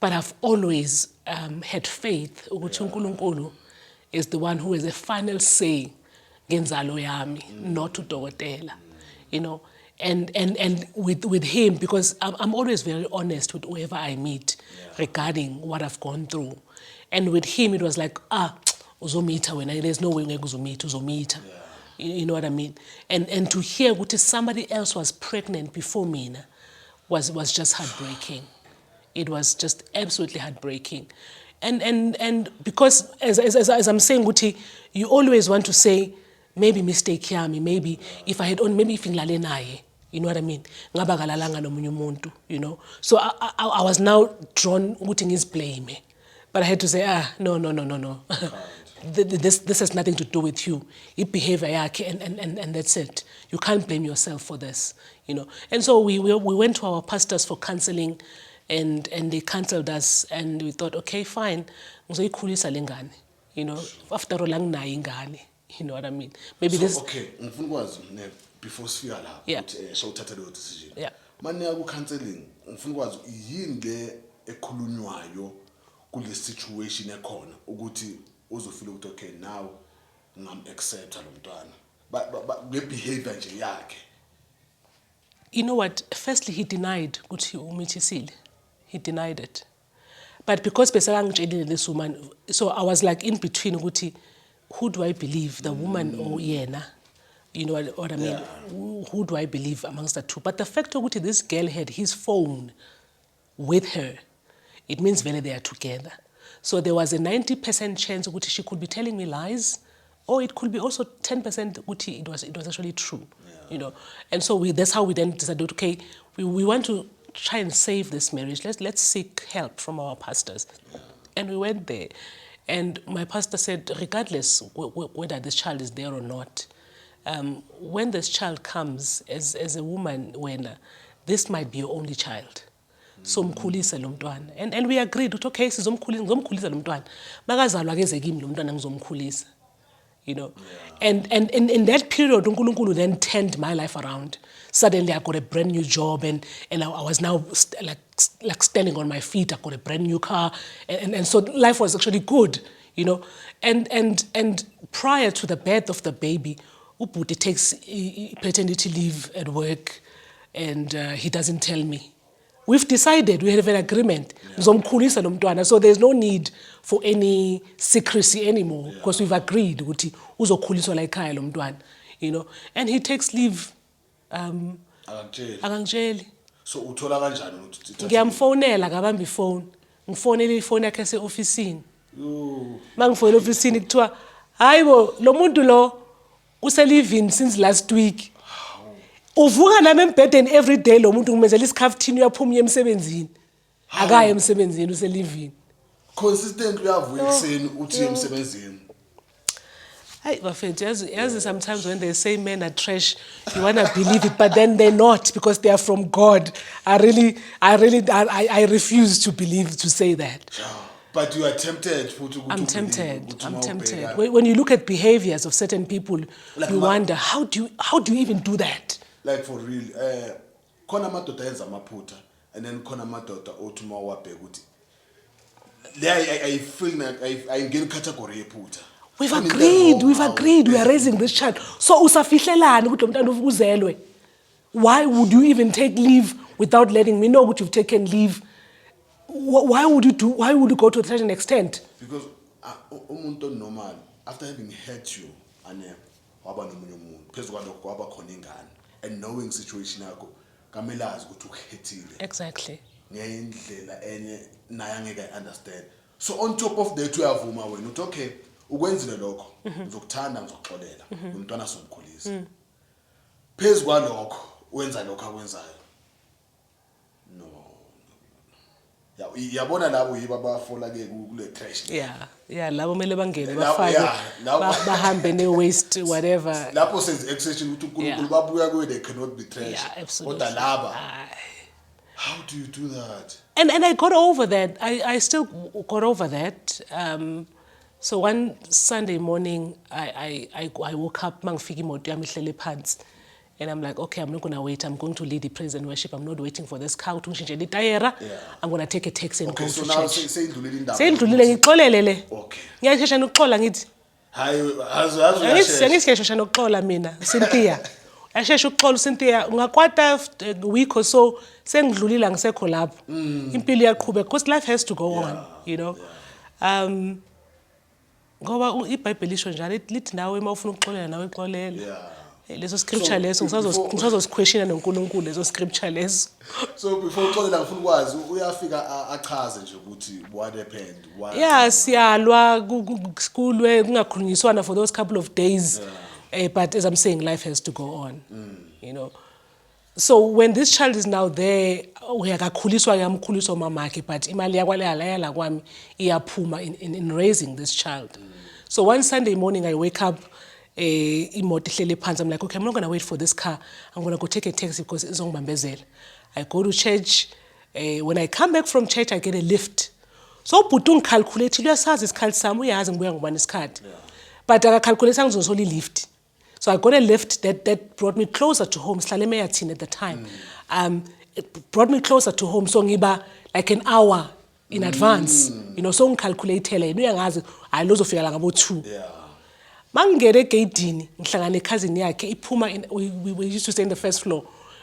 but I've always had faith ukuthi uNkulunkulu is the one who has a final say ngenzalo yami, not udokotela, you know. And with him, because I'm always very honest with whoever I meet regarding what I've gone through. And with him, it was like, uzomita when there's no way uzomita. You know what I mean? And to hear what somebody else was pregnant before me was just heartbreaking. It was just absolutely heartbreaking. And because as I'm saying, Guti, you always want to say, maybe mistake yami, maybe if I had only, maybe if ngilale naye, you know what I mean? Ngaba kalalanga nomunye umuntu, you know? So I was now drawn ukuthi ngizblame. But I had to say, no. This has nothing to do with you. It behavior yakhe and that's it. You can't blame yourself for this, you know? And so we went to our pastors for counseling and they counseled us and we thought, okay, fine. Ngizoyikhulisa lengane, you know? After all anginayo ingane. You know what I mean? Maybe so, this. Okay, before sifika la, so uthatha leyo decision. Yeah. Manje ku counseling, ngifuna ukwazi yini le ekhulunywayo kule situation ekhona ukuthi uzofila ukuthi okay now ngam accept lo mntwana. But the behavior nje yakhe. You know what? Firstly, he denied ukuthi umithisile. He denied it. But because besakangitshelile this woman, so I was like in between ukuthi who do I believe, the woman or yena? You know what I mean? Yeah. Who do I believe amongst the two? But the fact that this girl had his phone with her, it means really they are together. So there was a 90% chance that she could be telling me lies, or it could be also 10% that it was actually true. You know, and so that's how we then decided, okay, we want to try and save this marriage. Let's seek help from our pastors, and we went there. And my pastor said, regardless whether this child is there or not, when this child comes, as a woman, this might be your only child. So mkhulisa lo mntwana. And we agreed, okay, ngizomkhulisa lo mntwana. Makazalwa keze kimi lo mntwana ngizomkhulisa. You know, and in that period, uNkulunkulu then turned my life around. Suddenly, I got a brand new job, and I was now like standing on my feet. I got a brand new car, and so life was actually good, you know. And prior to the birth of the baby, Uputi takes paternity leave at work, and he doesn't tell me. We've decided, we have an agreement. So there's no need for any secrecy anymore because we've agreed, you know. And he takes leave. Akangitsheli. So uthola kanjani ukuthi ngiyamfonela kabamba ifone. Ngifonela ifone yakhe ese-ofisini. Mangifonela ofisini kuthiwa, hayibo lo muntu lo useliving since last week. Uvuka nami embedeni every day lo muntu ngimenzela isikhafuthini uyaphuma emsebenzini. Akaye emsebenzini useliving. Consistently uyavuka ekseni uthi emsebenzini. Hey, as sometimes when they say men are trash, you want to believe it, but then they're not because they are from God. I refuse to believe, to say that. But you are tempted. I'm tempted. When you look at behaviors of certain people, like you wonder, how do you even do that? Like for real, kona madoda yenza amaphutha, and then kona madoda othuma wabheka ukuthi I feel like I ngene category yephutha. We've agreed, we are raising this child. So usafihlelani ukuthi lo mntwana uzelwe? Why would you even take leave without letting me know what you've taken leave? Why would you go to such an extent? Because umuntu normal, after having hurt you, and waba nomunye umuntu, phezu kwalokho waba khona ingane, and knowing situation yakho, kamelazi ukuthi ukhethile. Exactly. Ngendlela enye naye angeke understand. So on top of that uyavuma wena uthi okay, ukwenzile lokho, ngizokuthanda ngizokuxolela, umntwana somkhulisa. Phezu kwalokho wenza lokho akwenzayo. No. yabona labo yiba abafola ke kule crash. Yeah, labo mele bangene Labo, bafake yeah, labo- bahambe ne waste whatever. Lapho senze exception ukuthi uNkulunkulu babuya kuwe, they cannot be trash. Yeah, absolutely. Kodwa laba, Aye. how do you do that? And I got over that. I still got over that. So one Sunday morning, I woke up, mangifika imoto yami ihlele phansi, and I'm like, okay, I'm not gonna wait. I'm going to lead the praise and worship. I'm not waiting for this car to change the tire. I'm gonna take a taxi and Okay, go so to now church. seyindlulile indaba. Seyindlulile ngixolele le. Okay. Ngiyashesha nokuxola ngithi. Hayi Angishesha nokuxola mina, Cynthia. Ashesha ukuxola Cynthia, ungakwata a week or so sengidlulile angisekho lapho. Impilo iyaqhubeka because life has to go on, you know. Ngoba iBhayibheli lisho njalo lithi nawe uma ufuna ukuxolela nawe xolele. Leso scripture leso ngisazosiquestiona noNkulunkulu leso scripture leso. So before uxolela ngifuna ukwazi uyafika achaze nje ukuthi what happened. Yeah, siyalwa kulwe kungakhulunyiswana for those couple of days. But as I'm saying, life has to go on. You know. So when this child is now there, uyakakhuliswa yamkhuliswa mamakhe, but imali yakwala kwami iyaphuma in raising this child. So one Sunday morning I wake up, imoto ihlele phansi. I'm like, okay, I'm not gonna wait for this car. I'm gonna go take a taxi because it's izongibambezela. I go to church. When I come back from church, I get a lift. So ubhuti ungicalculate, uyasazi isikhathi sami, uyazi ngibuya ngubani isikhathi. But akacalculate ngizosoli lift. So I got a lift that brought me closer to home. Sihlale eMeyathini at the time. It brought me closer to home. So ngiba like an hour in advance. You know, so ngicalculate le. Uyangazi ayilozofika la ngabo 2. Mangere egeyidini ngihlangana necousine yakhe iphuma we used to stay in the first floor.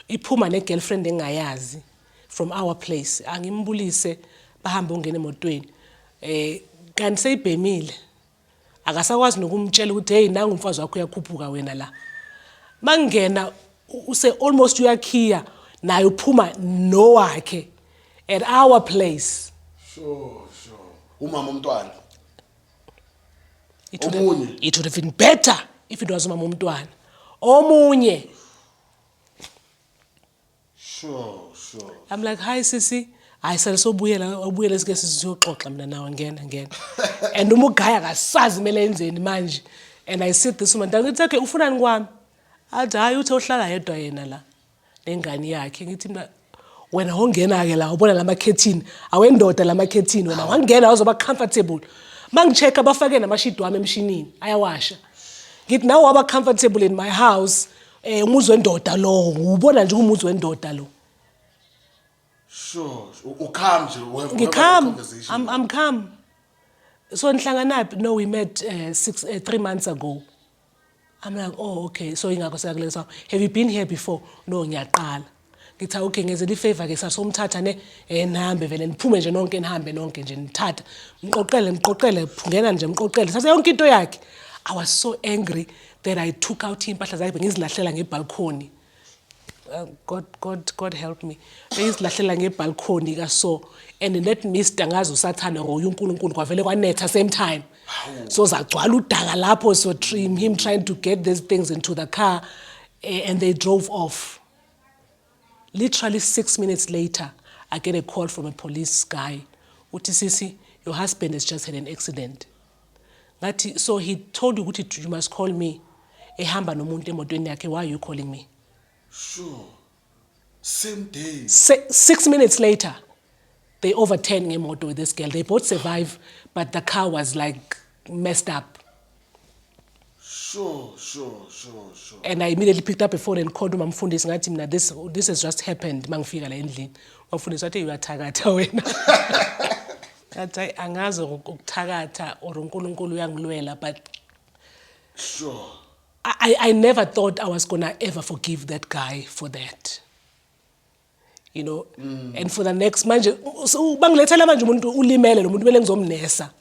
Iphuma negirlfriend engayazi from our place. Angimbulise bahambe ungene emotweni. Kanti seyibhemile. Akasakwazi nokumtshela ukuthi hey nanga umfazi wakho uyakhuphuka wena la. Mangena use almost uyakhiya naye uphuma no wakhe at our place. Sure. Umama umntwana. It would have been better if it was umama umntwana. Omunye. Sure. I'm like, hi sisi. I said so ubuyela sike sizoxoxa mina nawe ngena. And umugaya akasazi mele enzeni manje. And I sit this woman down. It's okay, ufunani kwami? Athi hayi uthe uhlala yedwa yena la. Nengane yakhe ngithi mina wena ongena ke la ubona lamakhethini awendoda lamakhethini wena wangena wazoba comfortable. Mangichecka bafake namashido wami emshinini ayawasha. Ngithi nawe waba comfortable in my house umuzi wendoda lo ubona nje umuzi wendoda lo. Sure. Ukam nje Ngikam. I'm calm. So nihlanganaphi? No, we met 3 months ago. I'm like, oh, okay. So ingakho sakulesa. Have you been here before? No, ngiyaqala. Ngithi okay, ngenzela ifavor ke sasomthatha ne nihambe vele niphume nje nonke nihambe nonke nje nithatha. Mqoqele phungena nje mqoqele. Sase yonke into yakhe. I was so angry that I took out impahla zakhe ngizilahlela ngebalcony. God help me. Bengizilahlela ngebalcony ka so and let mist angazi usathana ngoya uNkulunkulu kwavele kwanetha same time. So zagcwala udaka lapho so him trying to get these things into the car and they drove off. Literally 6 minutes later, I get a call from a police guy. Uthi sisi, your husband has just had an accident. So he told you ukuthi you must call me. Ehamba nomuntu emotweni yakhe, why are you calling me? Sure. Same day. 6 minutes later, they overturned ngemoto with this girl. They both survived, but the car was like messed up. Sure. And I immediately picked up a phone and called umfundisi ngathi mina this has just happened mangifika la endlini. Umfundisi wathi uyathakatha wena. Ngathi angazi ukuthakatha or uNkulunkulu uyangilwela but sure. I never thought I was gonna ever forgive that guy for that. You know, and for the next manje bangilethela manje umuntu ulimele lo muntu bele ngizomnesa.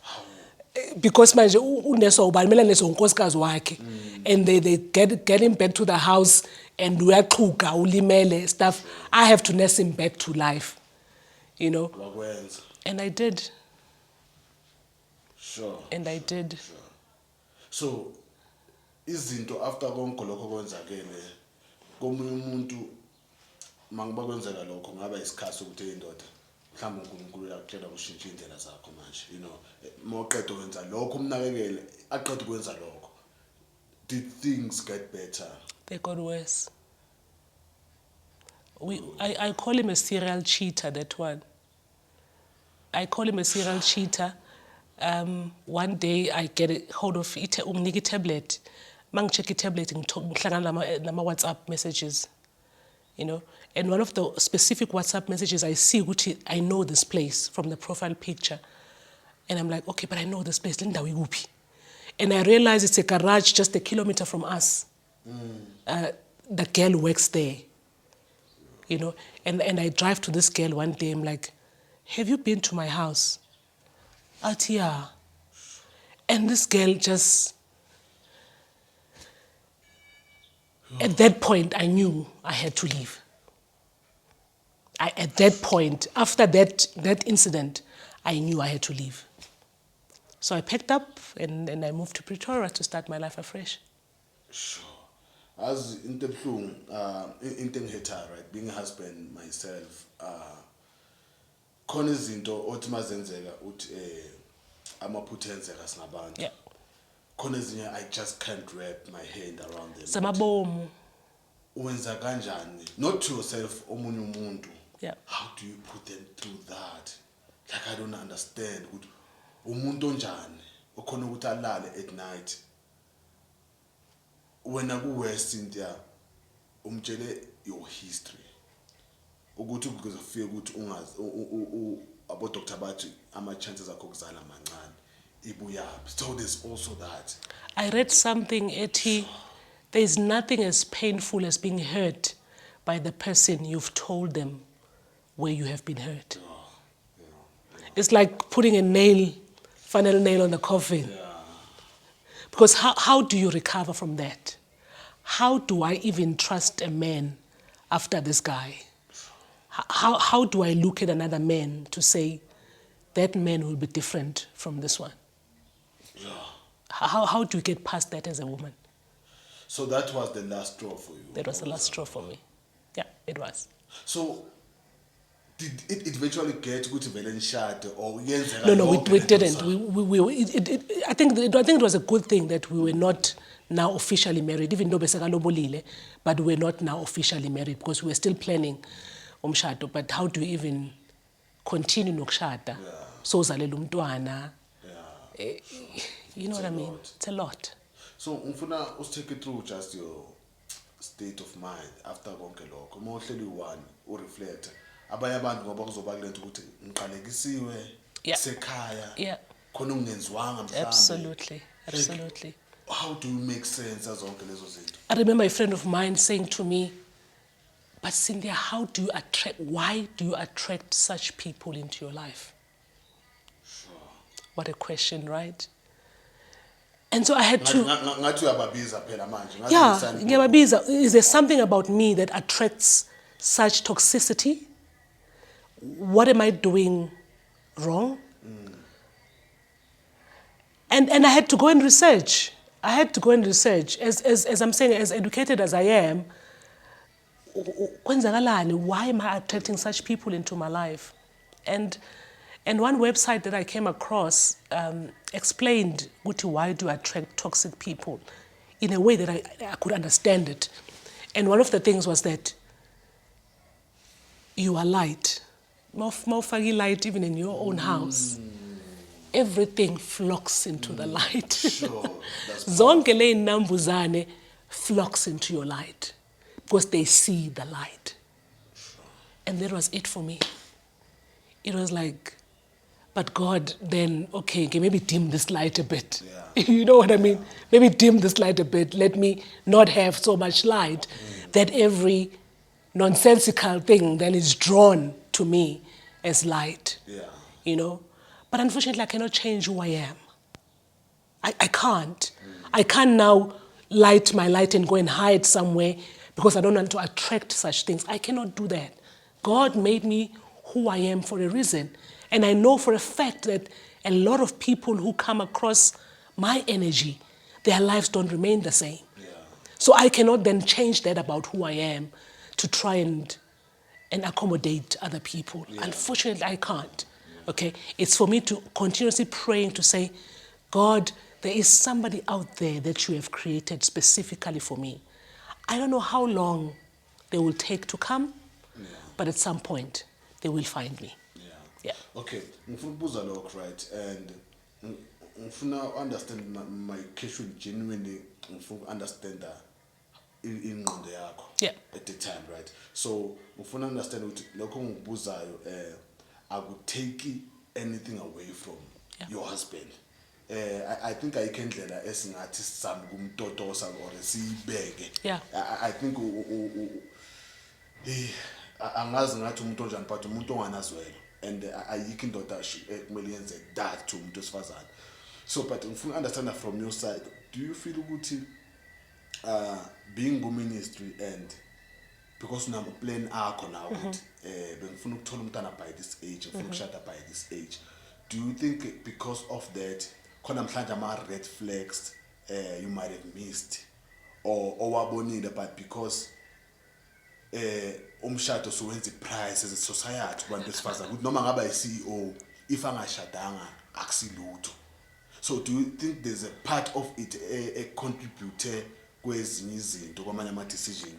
Because manje uneswa ubani mele neswa unkosikazi wakhe and they get him back to the house and uyaqhuga ulimele stuff. I have to nurse him back to life. You know. And I did. Sure. And I did. Sure. So izinto after konke lokho kwenzakele komunye umuntu mangiba kwenzeka lokho ngaba isikhathi ukuthi indoda mhlawumbe uNkulunkulu uyakutshela ushintshe indlela zakho manje, you know, mawuqeda ukwenza lokho umnakekele aqeda ukwenza lokho, did things get better? They got worse. I call him a serial cheater, that one. I call him a serial cheater. One day I get a hold of umniki tablet. Mang check tablet ngihlangana nama WhatsApp messages. You know, and one of the specific WhatsApp messages I see, which I know this place from the profile picture. And I'm like, okay, but I know this place. And I realize it's a garage just a kilometer from us. The girl works there. You know, and I drive to this girl one day. I'm like, have you been to my house? Yeah. And this girl just, at that point, I knew I had to leave. At that point, after that incident, I knew I had to leave. So I packed up and I moved to Pretoria to start my life afresh. Sure. As into right, being a husband myself, khona izinto othi mazenzeka uthi amaphutha singabantu. Yeah. Khona ezinye I just can't wrap my hand around them. Samabomu. Uwenza kanjani? Not to yourself, omunye umuntu. Yeah. How do you put them through that? Like I don't understand. Umuntu onjani okhona ukuthi alale at night. Wena ku-West Cynthia umtshele your history. Ukuthi because ufike ukuthi ungazi abo doctor bathi ama chances akho kuzala mancane. Ibuyaphi. So there's also that. I read something there's nothing as painful as being hurt by the person you've told them where you have been hurt. It's like putting a final nail on the coffin. Yeah. Because how do you recover from that? How do I even trust a man after this guy? How do I look at another man to say that man will be different from this one? Yeah. How do you get past that as a woman? So that was the last straw for you? That was the last straw for me. Yeah, it was. So did it eventually get to vele nishade or No, we didn't. I think it was a good thing that we were not now officially married, even though besakalobolile, but we were not now officially married because we were still planning umshado. But how do we even continue nokushada? So uzalela umntwana. You know what I mean? It's a lot. So ngifuna take it through just your state of mind after konke lokho. Uma uhleli one ureflect. Abanye abantu ngoba kuzoba kulento ukuthi ngiqalekisiwe sekhaya khona ungenziwanga mhlawumbe. Absolutely. How do you make sense of zonke lezo zinto? I remember a friend of mine saying to me, but Cynthia, why do you attract such people into your life? Sure. What a question, right? And so I had to... Is there something about me that attracts such toxicity? What am I doing wrong? And I had to go and research. As I'm saying, as educated as I am, why am I attracting such people into my life? And one website that I came across explained why do I attract toxic people in a way that I could understand it. And one of the things was that you are light. More light even in your own house. Everything flocks into the light. Sure. Zonke le nambuzane flocks into your light because they see the light. And that was it for me. It was like, but God, then, okay, maybe dim this light a bit. Yeah. You know what I mean? Maybe dim this light a bit. Let me not have so much light that every nonsensical thing then is drawn to me as light. Yeah. You know? But unfortunately, I cannot change who I am. I can't. I can't now light my light and go and hide somewhere because I don't want to attract such things. I cannot do that. God made me who I am for a reason. And I know for a fact that a lot of people who come across my energy, their lives don't remain the same. Yeah. So I cannot then change that about who I am to try and and accommodate other people. Unfortunately, I can't. Okay, it's for me to continuously praying to say, God, there is somebody out there that you have created specifically for me. I don't know how long they will take to come, but at some point they will find me. Yeah. Okay, ngifuna ukubuza lokho, right? And ngifuna understand my question genuinely. Ngifuna understand ingqondo yakho at the time, right? So ngifuna understand ukuthi lokho ngikubuzayo akutake anything away from your husband. I think ayikho indlela esingathi sizama ukumtotosa or siyibeke. I think angazi ngathi umuntu onjani but umuntu onganazwelo, and ayikho indoda kumele yenze that to umuntu osifazane. So but ngifuna understand from your side, do you feel ukuthi being go ministry and because una plan akho now ukuthi bengifuna ukuthola umntana by this age, ngifuna ukushada by this age, do you think because of that khona mhlanje ama red flags you might have missed or wabonile, but because umshado sowenza iprice as a society kubantu besifazane ukuthi noma ngaba yi-CEO if angashadanga akusilutho? So do you think there's a part of it a contributor kwezinye izinto kwamanye ama decision?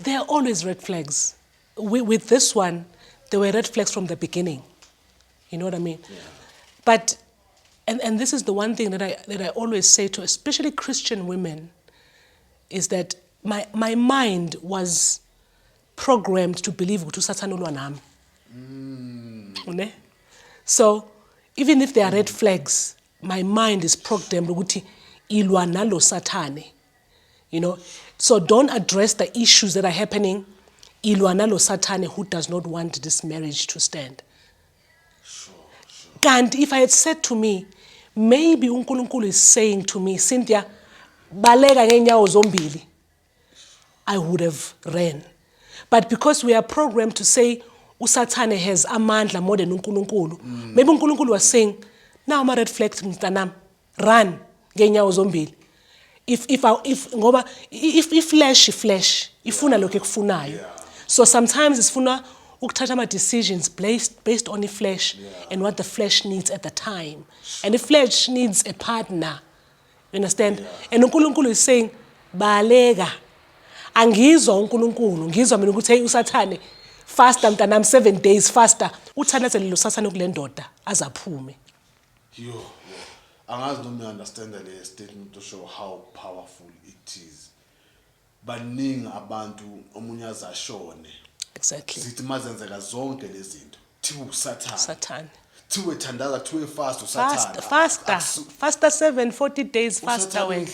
There are always red flags. With this one, there were red flags from the beginning. You know what I mean? But and this is the one thing that I always say to especially Christian women, is that my mind was programmed to believe ukuthi uSathane ulwa nami. So even if there are red flags, my mind is programmed ukuthi ilwa nalo Sathane. You know, so don't address the issues that are happening. Ilwa nalo Sathane who does not want this marriage to stand. And if I had said to me, maybe uNkulunkulu is saying to me, Cynthia, baleka ngenyawo zombili, I would have ran. But because we are programmed to say uSathane has amandla more than uNkulunkulu, maybe uNkulunkulu was saying, now I'm a red flag mntanami, run ngenyawo zombili. If flesh ifuna lokho ekufunayo. So sometimes it's funa ukuthatha ama decisions based on the flesh and what the flesh needs at the time. And the flesh needs a partner. You understand? And uNkulunkulu is saying, baleka. Angizwa uNkulunkulu, ngizwa mina ukuthi hey uSathane faster mntanami 7 days faster. Uthanazele lo Sathane kule ndoda azaphume. Angazi noma understand le statement to show how powerful it is. Baningi abantu omunye azashone. Exactly. Sithi mazenzeka zonke lezi zinto. Thiwe uSathane. Sathane. Thiwe thandaza, thiwe fast uSathane. Faster 40 days faster away.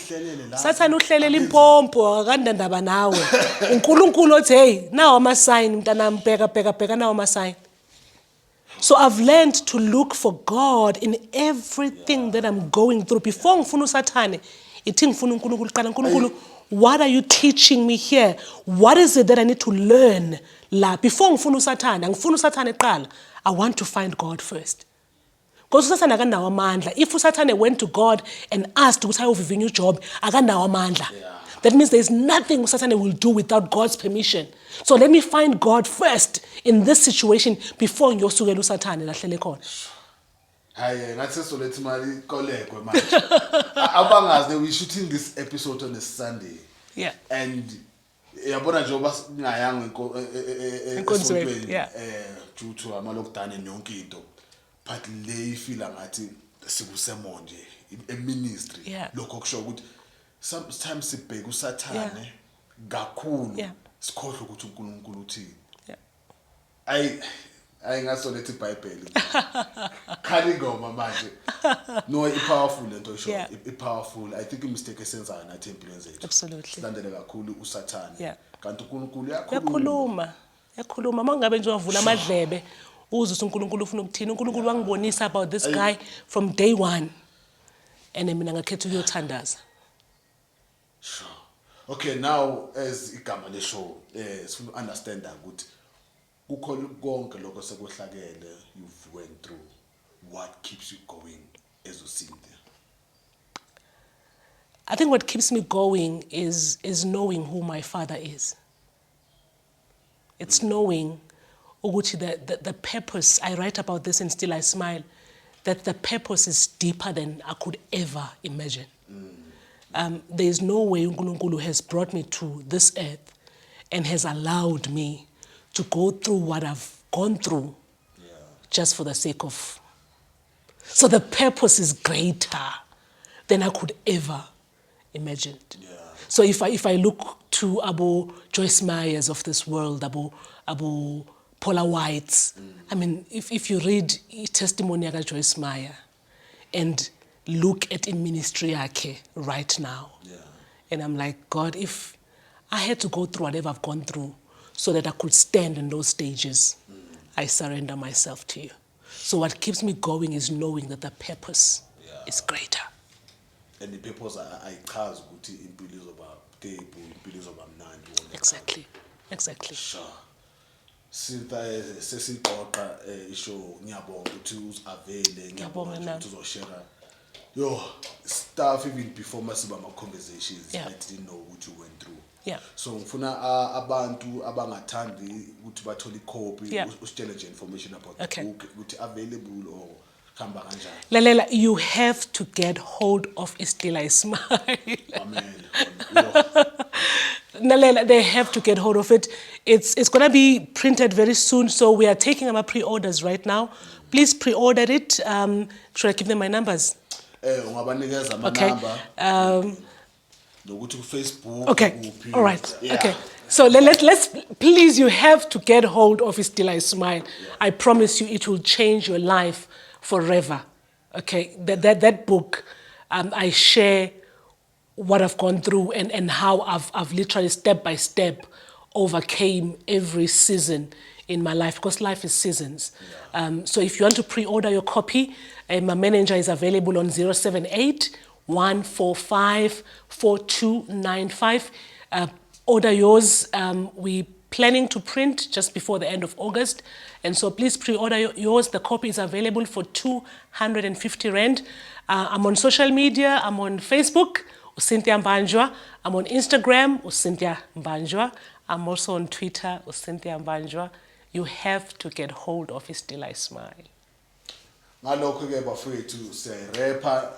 Sathane uhlelela impompo akandandaba nawe. uNkulunkulu othi hey nawo ama sign mntanami bheka nawo ama sign. So I've learned to look for God in everything that I'm going through. Before ngifuna uSathane, ithi ngifuna uNkulunkulu qala uNkulunkulu, what are you teaching me here? What is it that I need to learn? La before ngifuna uSathane, ngifuna uSathane qala. I want to find God first. Because uSathane akanawo amandla. If uSathane went to God and asked ukuthi ayovivinya uJob, akanawo amandla. That means there is nothing uSathane will do without God's permission. So let me find God first in this situation before ngiyosukela uSathane lahlele khona. Hayi ngathi so lethi mali kolekwe manje. Abangazi we shooting this episode on a Sunday. And yabona nje obasingayanga enkonzweni due to ama lockdown and yonke into. But le feel ngathi sikusemo nje eministry lokho kusho ukuthi sometimes sibheka uSathane kakhulu sikhohle ukuthi uNkulunkulu uthini. I ngaso lethi iBhayibheli. Khali ngoma manje. No, powerful lento show. Powerful. I think mistake esenzayo nathi empilweni zethu. Absolutely. Silandele kakhulu uSathane. Kanti uNkulunkulu yakhuluma mangabe nje wavula amadlebe uzwe ukuthi uNkulunkulu ufuna ukuthini. uNkulunkulu wangibonisa about this guy from day one. And mina ngakhetha ukuyothandaza. Sure. Okay, now as igama le show sifuna understand ukuthi ukho konke lokho sekuhlakele you've went through, what keeps you going as uCynthia? I think what keeps me going is knowing who my father is. It's knowing ukuthi the purpose, I write about this in Still I Smile, that the purpose is deeper than I could ever imagine. There is no way uNkulunkulu has brought me to this earth and has allowed me to go through what I've gone through just for the sake of. So the purpose is greater than I could ever imagine. So if I look to Abo Joyce Meyers of this world, Abo Paula Whites, I mean, if you read testimony of Joyce Meyer and look at in ministry yake right now, and I'm like, God, if I had to go through whatever I've gone through so that I could stand in those stages, I surrender myself to you. So what keeps me going is knowing that the purpose is greater. And the purpose I cause ukuthi impilo izoba stable, impilo izoba mnandi. Exactly. Sure. Cynthia sesiqoqa isho ngiyabonga ukuthi uzavele, ngiyabonga ukuthi uzoshare your stuff even before masiba ama conversations I didn't know what you went through. So ngifuna abantu abangathandi ukuthi bathole icopy usitshele nje information about the book ukuthi available or khamba kanjani. Lalela, you have to get hold of Still I Smile. Amen. Nalela, they have to get hold of it. It's going to be printed very soon, so we are taking our pre-orders right now. Please pre-order it. Should I give them my numbers? Ungabanikeza ama number. Facebook. Okay. All right. Okay. So let's please, you have to get hold of Still I Smile. I promise you, it will change your life forever. Okay. That book, I share what I've gone through and how I've literally step by step overcame every season in my life, because life is seasons. So if you want to pre-order your copy, my manager is available on 078-145-4295. Order yours. We're planning to print just before the end of August. And so please pre-order yours. The copy is available for 250 Rand. I'm on social media. I'm on Facebook, Cynthia Mbanjwa. I'm on Instagram, Cynthia Mbanjwa. I'm also on Twitter, Cynthia Mbanjwa. You have to get hold of Still I Smile. Ngalokho ke bafowethu siyayirepa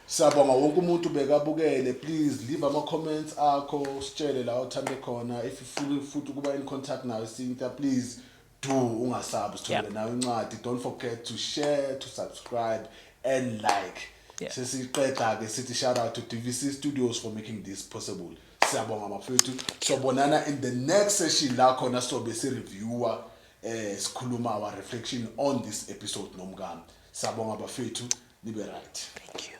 siyabonga wonke umuntu bekabukele. Please leave ama comments akho, sitshele la uthande khona. If you feel futhi kuba in contact nawe Cynthia, please do, ungasabi sithole nawe incwadi. Don't forget to share, to subscribe and like. Sesiqeda ke sithi shout out to TVC Studios for making this possible. Siyabonga bafowethu. Sobonana in the next session la khona sobe si reviewer sikhuluma our reflection on this episode nomngani. Siyabonga bafowethu, nibe right. Thank you.